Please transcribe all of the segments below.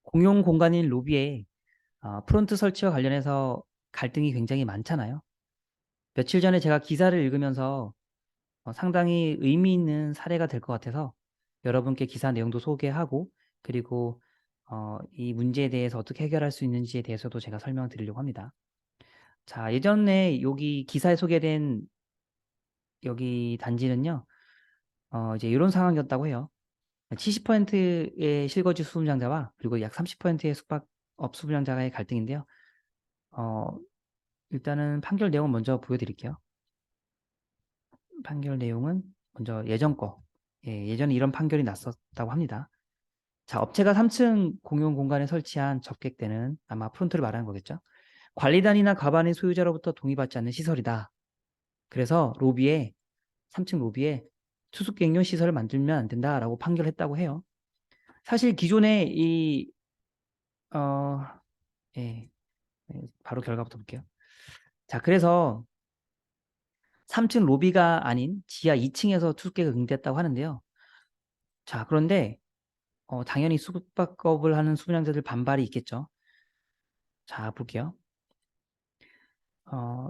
공용 공간인 로비에 프론트 설치와 관련해서 갈등이 굉장히 많잖아요. 며칠 전에 제가 기사를 읽으면서 상당히 의미 있는 사례가 될 것 같아서 여러분께 기사 내용도 소개하고 그리고 이 문제에 대해서 어떻게 해결할 수 있는지에 대해서도 제가 설명을 드리려고 합니다. 자, 예전에 여기 기사에 소개된 여기 단지는요, 이제 이런 상황이었다고 해요. 70%의 실거주 수분량자와 그리고 약 30%의 숙박업 수분량자의 갈등인데요. 어, 일단은 판결 내용을 먼저 보여드릴게요. 판결 내용은 먼저 예전 거. 예전에 이런 판결이 났었다고 합니다. 자, 업체가 3층 공용 공간에 설치한 접객대는 아마 프론트를 말하는 거겠죠. 관리단이나 가반의 소유자로부터 동의받지 않는 시설이다. 그래서 3층 로비에 투숙객용 시설을 만들면 안 된다라고 판결했다고 해요. 사실 기존에 어, 예, 바로 결과부터 볼게요. 자, 그래서 3층 로비가 아닌 지하 2층에서 투숙객을 응대했다고 하는데요. 자, 그런데 당연히 숙박업을 하는 수분양자들 반발이 있겠죠. 자, 볼게요.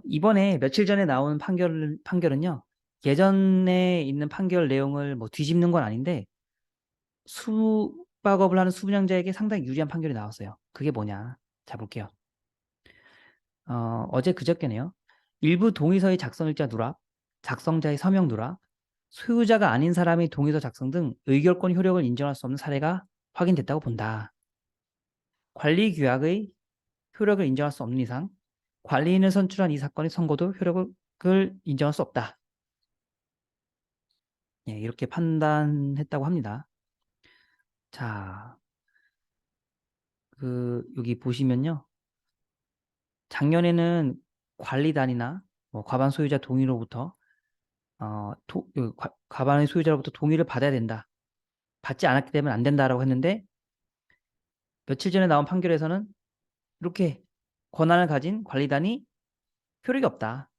이번에 며칠 전에 나온 판결은요. 예전에 있는 판결 내용을 뭐 뒤집는 건 아닌데 숙박업을 하는 수분양자에게 상당히 유리한 판결이 나왔어요. 그게 뭐냐? 자, 볼게요. 어제 그저께네요. 일부 동의서의 작성일자 누락, 작성자의 서명 누락, 소유자가 아닌 사람의 동의서 작성 등 의결권 효력을 인정할 수 없는 사례가 확인됐다고 본다. 관리규약의 효력을 인정할 수 없는 이상 관리인을 선출한 이 사건의 선고도 효력을 인정할 수 없다. 예, 이렇게 판단했다고 합니다. 자, 여기 보시면요. 작년에는 관리단이나 뭐 과반 소유자 동의로부터 과반의 소유자로부터 동의를 받아야 된다. 받지 않았기 때문에 안 된다라고 했는데 며칠 전에 나온 판결에서는 이렇게 권한을 가진 관리단이 효력이 없다.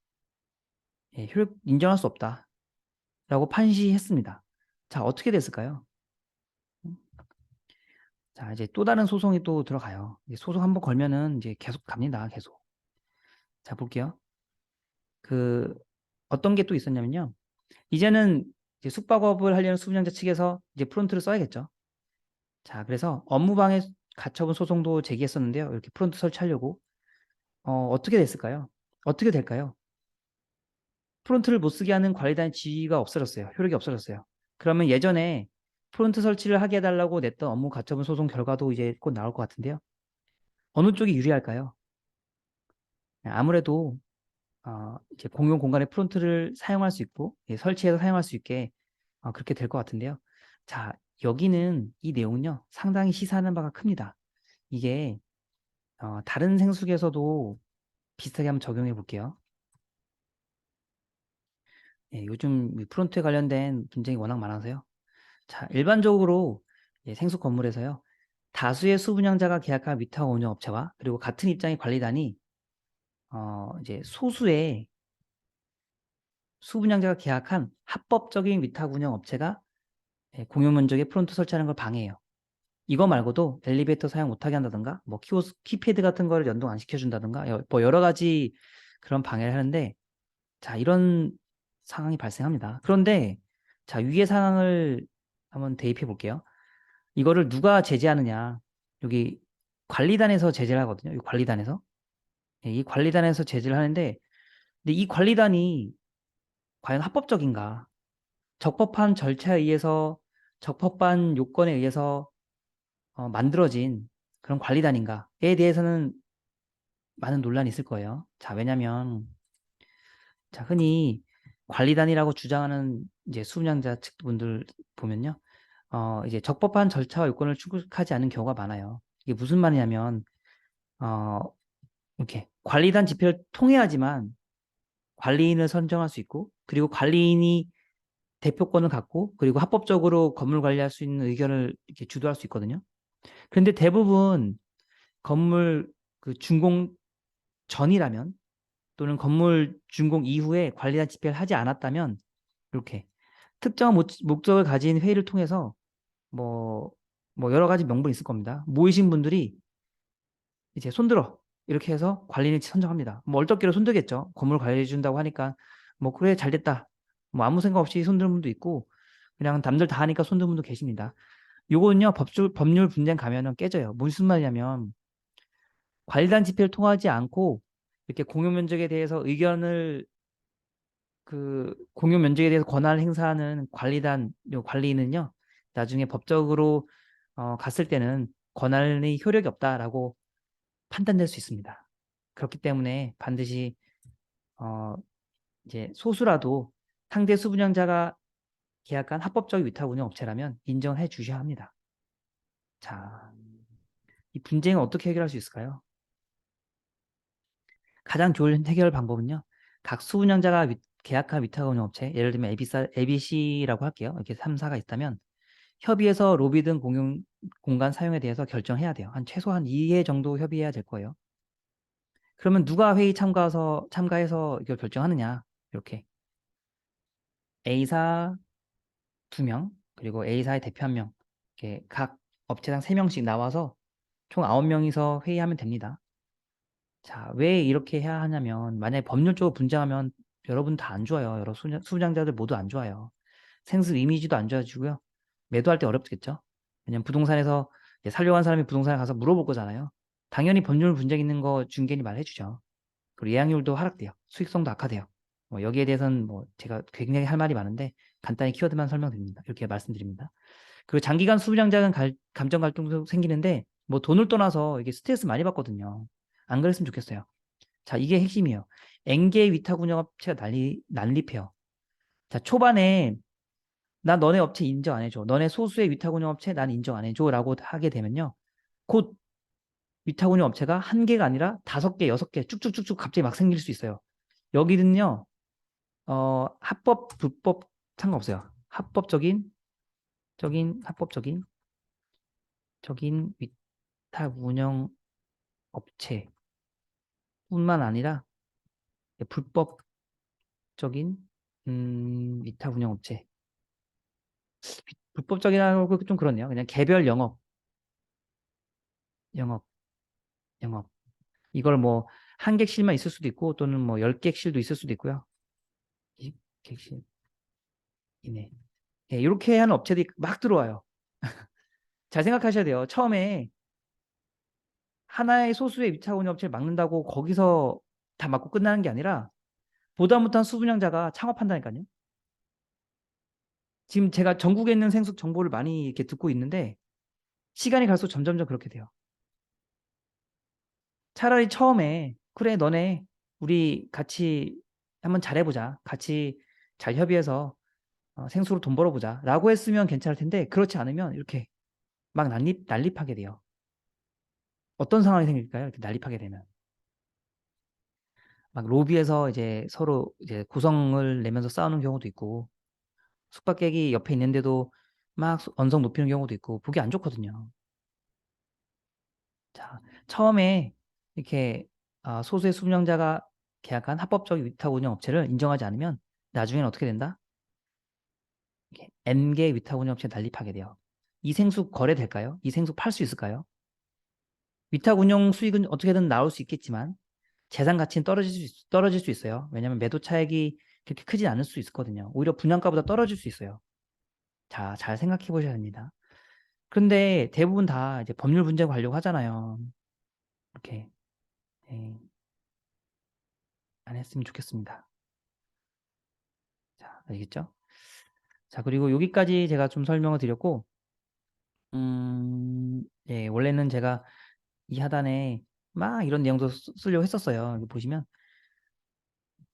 예, 효력 인정할 수 없다. 라고 판시했습니다. 자, 어떻게 됐을까요? 자, 이제 또 다른 소송이 또 들어가요. 소송 한번 걸면은 이제 계속 갑니다. 계속. 자, 볼게요. 어떤 게 또 있었냐면요. 이제는 이제 숙박업을 하려는 수분양자 측에서 이제 프론트를 써야겠죠. 자, 그래서 업무방해 가처분 소송도 제기했었는데요. 이렇게 프론트 설치하려고. 어떻게 됐을까요? 어떻게 될까요? 프론트를 못 쓰게 하는 관리단의 지위가 없어졌어요. 효력이 없어졌어요. 그러면 예전에 프론트 설치를 하게 해달라고 냈던 업무 가처분 소송 결과도 이제 곧 나올 것 같은데요. 어느 쪽이 유리할까요? 아무래도 이제 공용 공간에 프론트를 사용할 수 있고 설치해서 사용할 수 있게 그렇게 될 것 같은데요. 자, 여기는 이 내용은요. 상당히 시사하는 바가 큽니다. 이게 다른 생수기에서도 비슷하게 한번 적용해 볼게요. 요즘 프론트에 관련된 분쟁이 워낙 많아서요. 자, 일반적으로 생수 건물에서요. 다수의 수분양자가 계약한 위탁 운영 업체와 그리고 같은 입장의 관리단이 이제 소수의 수분양자가 계약한 합법적인 위탁 운영 업체가 공용 면적에 프론트 설치하는 걸 방해해요. 이거 말고도 엘리베이터 사용 못하게 한다든가 뭐 키패드 같은 거를 연동 안 시켜준다든가 뭐 여러 가지 그런 방해를 하는데 자, 이런 상황이 발생합니다. 그런데 자, 위의 상황을 한번 대입해 볼게요. 이거를 누가 제재하느냐. 여기 관리단에서 제재를 하거든요. 이 관리단에서. 이 관리단에서 제재를 하는데 근데 이 관리단이 과연 합법적인가? 적법한 절차에 의해서 적법한 요건에 의해서 만들어진 그런 관리단인가에 대해서는 많은 논란이 있을 거예요. 자, 왜냐면 자, 흔히 관리단이라고 주장하는 이제 수분양자 측분들 보면요. 이제 적법한 절차와 요건을 충족하지 않은 경우가 많아요. 이게 무슨 말이냐면 어, 이렇게 관리단 집회를 통해야지만 관리인을 선정할 수 있고 그리고 관리인이 대표권을 갖고 그리고 합법적으로 건물 관리할 수 있는 의견을 이렇게 주도할 수 있거든요. 그런데 대부분 건물 준공 전이라면 또는 건물 준공 이후에 관리단 집회를 하지 않았다면 이렇게 특정한 목적을 가진 회의를 통해서 뭐 뭐 여러 가지 명분이 있을 겁니다. 모이신 분들이 이제 손들어 이렇게 해서 관리인을 선정합니다. 뭐 얼떨결에 손들겠죠. 건물 관리해 준다고 하니까 뭐 그래 잘 됐다. 뭐 아무 생각 없이 손드는 분도 있고 그냥 남들 다 하니까 손드는 분도 계십니다. 요거는요 법률 분쟁 가면은 깨져요. 무슨 말이냐면 관리단 집회를 통하지 않고 이렇게 공유 면적에 대해서 의견을 그 공유 면적에 대해서 권한을 행사하는 관리단 요 관리인은요 나중에 법적으로 갔을 때는 권한이 효력이 없다라고 판단될 수 있습니다. 그렇기 때문에 반드시 어 이제 소수라도 상대 수분양자가 계약한 합법적 위탁 운영 업체라면 인정해 주셔야 합니다. 자, 이 분쟁을 어떻게 해결할 수 있을까요? 가장 좋은 해결 방법은요. 각 수분양자가 계약한 위탁 운영 업체, 예를 들면 ABC라고 할게요. 이렇게 3사가 있다면 협의해서 로비 등 공간 사용에 대해서 결정해야 돼요. 최소한 2회 정도 협의해야 될 거예요. 그러면 누가 회의 참가해서 이걸 결정하느냐? 이렇게 A사 2명, 그리고 A사의 대표 1명, 이렇게 각 업체당 3명씩 나와서 총 9명이서 회의하면 됩니다. 자, 왜 이렇게 해야 하냐면 만약에 법률적으로 분쟁하면 여러분 다 안 좋아요. 여러 수장자들 모두 안 좋아요. 생수 이미지도 안 좋아지고요. 매도할 때 어렵겠죠. 왜냐면 부동산에서 살려고 한 사람이 부동산에 가서 물어볼 거잖아요. 당연히 법률 분쟁 있는 거 중개인이 말해주죠. 그리고 예약률도 하락돼요. 수익성도 악화돼요. 뭐 여기에 대해서는 뭐 제가 굉장히 할 말이 많은데 간단히 키워드만 설명드립니다. 이렇게 말씀드립니다. 그리고 장기간 수부장자는 감정 갈등도 생기는데 뭐 돈을 떠나서 이게 스트레스 많이 받거든요. 안 그랬으면 좋겠어요. 자, 이게 핵심이에요. N개의 위탁 운영업체가 난립해요. 자, 초반에 나 너네 업체 인정 안 해줘. 너네 소수의 위탁 운영업체 난 인정 안 해줘. 라고 하게 되면요. 곧 위탁 운영업체가 한 개가 아니라 5개, 6개 쭉쭉쭉쭉 갑자기 막 생길 수 있어요. 여기는요. 합법, 불법 상관없어요. 합법적인 위탁 운영 업체뿐만 아니라 불법적인 위탁 운영 업체. 불법적이라고 좀 그렇네요. 그냥 개별 영업, 영업. 이걸 뭐 한 객실만 있을 수도 있고 또는 뭐 10객실도 있을 수도 있고요. 20객실 이내. 예, 이렇게 하는 업체들이 막 들어와요. 잘 생각하셔야 돼요. 처음에 하나의 소수의 위탁 운영 업체를 막는다고 거기서 다 막고 끝나는 게 아니라 보다 못한 수분양자가 창업한다니까요. 지금 제가 전국에 있는 생수 정보를 많이 이렇게 듣고 있는데 시간이 갈수록 점점점 그렇게 돼요. 차라리 처음에 그래 너네 우리 같이 한번 잘해보자. 같이 잘 협의해서 생수로 돈 벌어보자. 라고 했으면 괜찮을 텐데 그렇지 않으면 이렇게 막 난립하게 돼요. 어떤 상황이 생길까요? 이렇게 난립하게 되면. 막 로비에서 이제 서로 이제 구성을 내면서 싸우는 경우도 있고 숙박객이 옆에 있는데도 막 언성 높이는 경우도 있고 보기 안 좋거든요. 자, 처음에 이렇게 소수의 수분양자가 계약한 합법적 위탁 운영 업체를 인정하지 않으면 나중에는 어떻게 된다? 이렇게 N개 위탁 운영 업체 난립하게 돼요. 이 생수 거래될까요? 이 생수 팔 수 있을까요? 위탁 운영 수익은 어떻게든 나올 수 있겠지만 재산 가치는 떨어질 수 있어요. 왜냐하면 매도 차익이 그렇게 크지 않을 수 있거든요. 오히려 분양가보다 떨어질 수 있어요. 자, 잘 생각해 보셔야 합니다. 그런데 대부분 다 이제 법률 분쟁 하려고 하잖아요. 이렇게 예, 안 했으면 좋겠습니다. 자, 알겠죠? 자, 그리고 여기까지 제가 좀 설명을 드렸고, 예, 원래는 제가 이 하단에 막 이런 내용도 쓰려고 했었어요. 여기 보시면,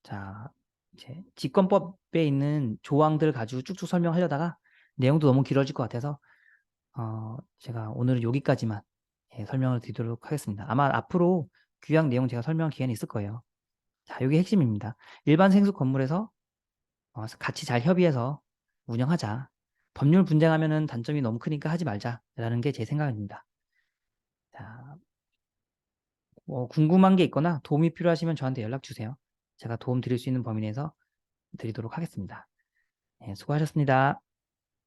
자, 이제 직권법에 있는 조항들 가지고 쭉쭉 설명하려다가 내용도 너무 길어질 것 같아서, 제가 오늘은 여기까지만 예, 설명을 드리도록 하겠습니다. 아마 앞으로 규약 내용 제가 설명할 기회는 있을 거예요. 자, 이게 핵심입니다. 일반 생수 건물에서 같이 잘 협의해서 운영하자. 법률 분쟁하면은 단점이 너무 크니까 하지 말자라는 게 제 생각입니다. 자, 궁금한 게 있거나 도움이 필요하시면 저한테 연락 주세요. 제가 도움 드릴 수 있는 범위 내에서 드리도록 하겠습니다. 네, 수고하셨습니다.